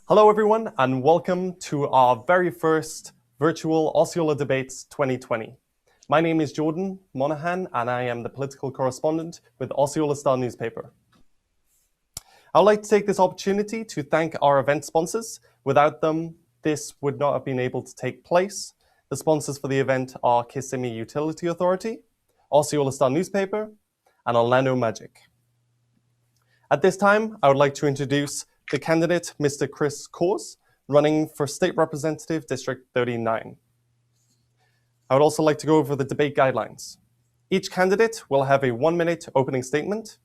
Hello, everyone, and welcome to our very first virtual Osceola Debates 2020. My name is Jordan Monahan, and I am the political correspondent with Osceola Star newspaper. I would like to take this opportunity to thank our event sponsors. Without them, this would not have been able to take place. The sponsors for the event are Kissimmee Utility Authority, Osceola Star newspaper, and Orlando Magic. At this time, I would like to introduce the candidate, Mr. Chris Coors, running for State Representative District 39. I would also like to go over the debate guidelines. Each candidate will have a 1-minute opening statement.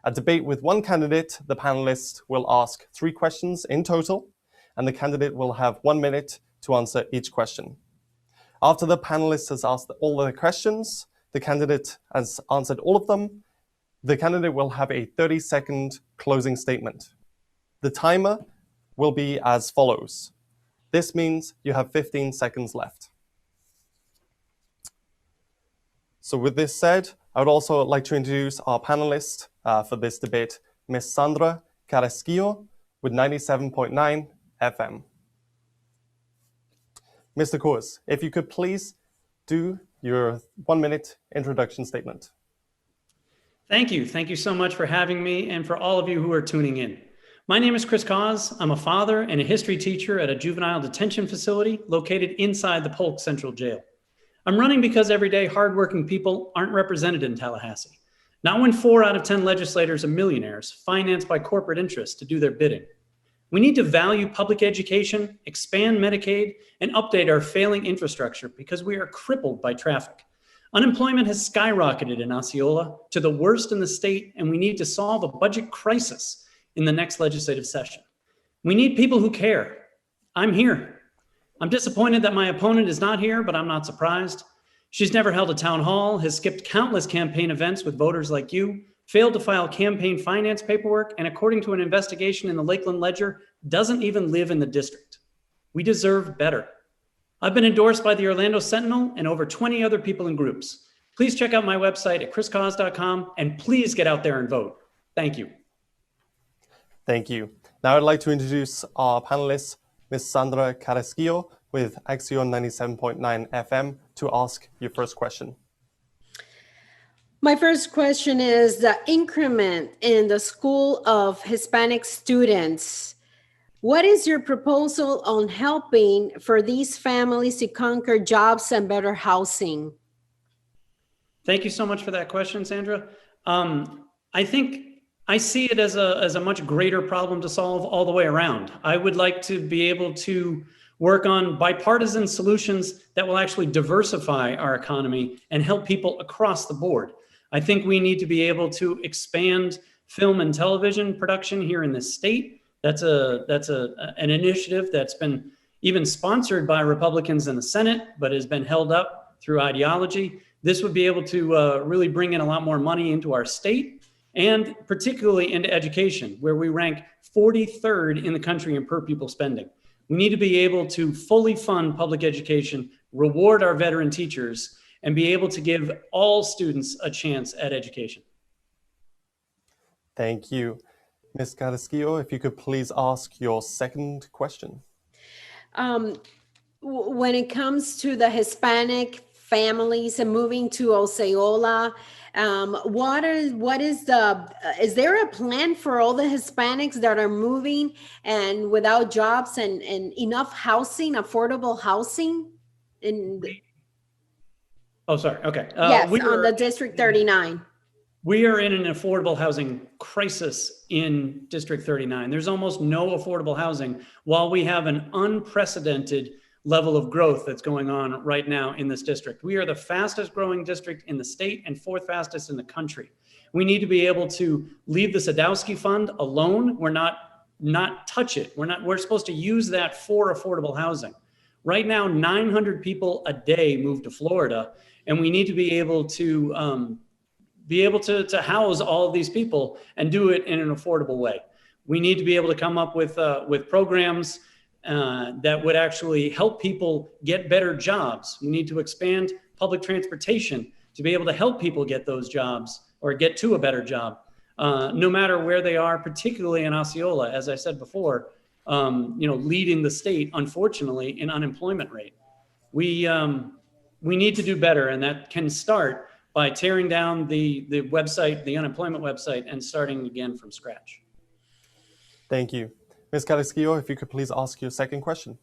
A debate with one candidate, the panelists will ask 3 questions in total, and the candidate will have 1 minute to answer each question. After the panelist has asked all the questions, the candidate has answered all of them, the candidate will have a 30-second closing statement. The timer will be as follows. This means you have 15 seconds left. So with this said, I would also like to introduce our panelist for this debate, Ms. Sandra Carrasquillo with 97.9 FM. Mr. Coors, if you could please do your 1-minute introduction statement. Thank you. Thank you so much for having me and for all of you who are tuning in. My name is Chris Coors. I'm a father and a history teacher at a juvenile detention facility located inside the Polk Central Jail. I'm running because everyday hardworking people aren't represented in Tallahassee. Not when 4 out of 10 legislators are millionaires financed by corporate interests to do their bidding. We need to value public education, expand Medicaid, and update our failing infrastructure because we are crippled by traffic. Unemployment has skyrocketed in Osceola to the worst in the state, and we need to solve a budget crisis in the next legislative session. We need people who care. I'm here. I'm disappointed that my opponent is not here, but I'm not surprised. She's never held a town hall, has skipped countless campaign events with voters like you, failed to file campaign finance paperwork, and according to an investigation in the Lakeland Ledger, doesn't even live in the district. We deserve better. I've been endorsed by the Orlando Sentinel and over 20 other people and groups. Please check out my website at chriscoors.com and please get out there and vote. Thank you. Thank you. Now I'd like to introduce our panelist, Ms. Sandra Carrasquillo with Axion 97.9 FM to ask your first question. My first question is the increment in the School of Hispanic Students. What is your proposal on helping for these families to conquer jobs and better housing? Thank you so much for that question, Sandra. I think I see it as a much greater problem to solve all the way around. I would like to be able to work on bipartisan solutions that will actually diversify our economy and help people across the board. I think we need to be able to expand film and television production here in this state. That's an initiative that's been even sponsored by Republicans in the Senate, but has been held up through ideology. This would be able to really bring in a lot more money into our state, and particularly into education, where we rank 43rd in the country in per pupil spending. We need to be able to fully fund public education, reward our veteran teachers, and be able to give all students a chance at education. Thank you. Ms. Carrasquillo, if you could please ask your second question. When it comes to the Hispanic families and moving to Osceola, is there a plan for all the Hispanics that are moving and without jobs and enough housing, affordable housing? Oh, sorry. Okay. Yes, on the District 39. We are in an affordable housing crisis in District 39. There's almost no affordable housing while we have an unprecedented level of growth that's going on right now in this district. We are the fastest growing district in the state and 4th fastest in the country. We need to be able to leave the Sadowski Fund alone. We're not touch it. We're supposed to use that for affordable housing. Right now, 900 people a day move to Florida, and we need to be able to house all of these people and do it in an affordable way. We need to be able to come up with programs that would actually help people get better jobs. We need to expand public transportation to be able to help people get those jobs or get to a better job, no matter where they are, particularly in Osceola. As I said before, leading the state, unfortunately, in unemployment rate. We need to do better, and that can start by tearing down the website, the unemployment website, and starting again from scratch. Thank you. Ms. Carrasquillo, if you could please ask your second question.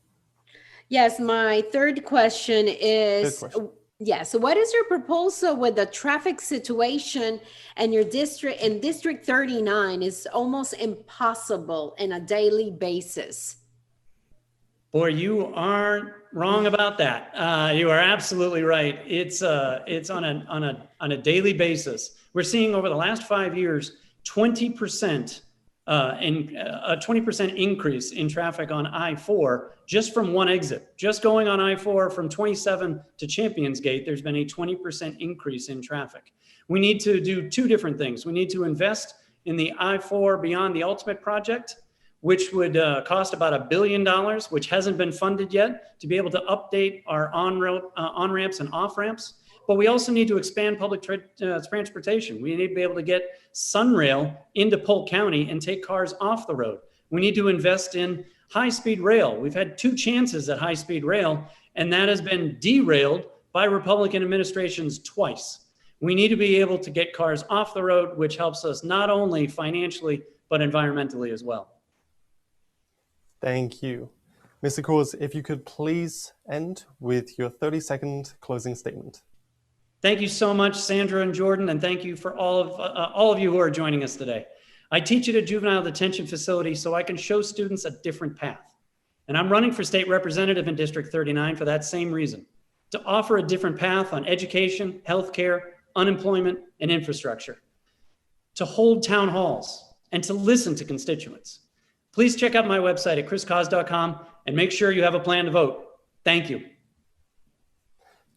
Yes, my third question is, Good question. yes, what is your proposal with the traffic situation and your district in District 39 is almost impossible on a daily basis? Boy, you aren't wrong about that. You are absolutely right. It's on a daily basis. We're seeing over the last 5 years, 20% a 20% increase in traffic on I-4 just from one exit. Just going on I-4 from 27 to Champions Gate, there's been a 20% increase in traffic. We need to do two different things. We need to invest in the I-4 Beyond the Ultimate project, which would cost about $1 billion, which hasn't been funded yet, to be able to update our on-ramps and off-ramps. But we also need to expand public transportation. We need to be able to get Sunrail into Polk County and take cars off the road. We need to invest in high-speed rail. We've had 2 chances at high-speed rail, and that has been derailed by Republican administrations twice. We need to be able to get cars off the road, which helps us not only financially, but environmentally as well. Thank you. Mr. Coors, if you could please end with your 30-second closing statement. Thank you so much, Sandra and Jordan, and thank you for all of you who are joining us today. I teach at a juvenile detention facility so I can show students a different path. And I'm running for state representative in District 39 for that same reason, to offer a different path on education, healthcare, unemployment, and infrastructure, to hold town halls, and to listen to constituents. Please check out my website at chriscause.com and make sure you have a plan to vote. Thank you.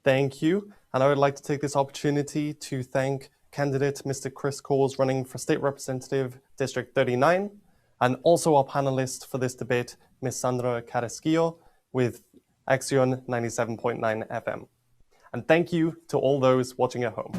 Thank you. And I would like to take this opportunity to thank candidate Mr. Chris Coors running for State Representative District 39, and also our panelist for this debate, Ms. Sandra Carrasquillo with Axion 97.9 FM. And thank you to all those watching at home.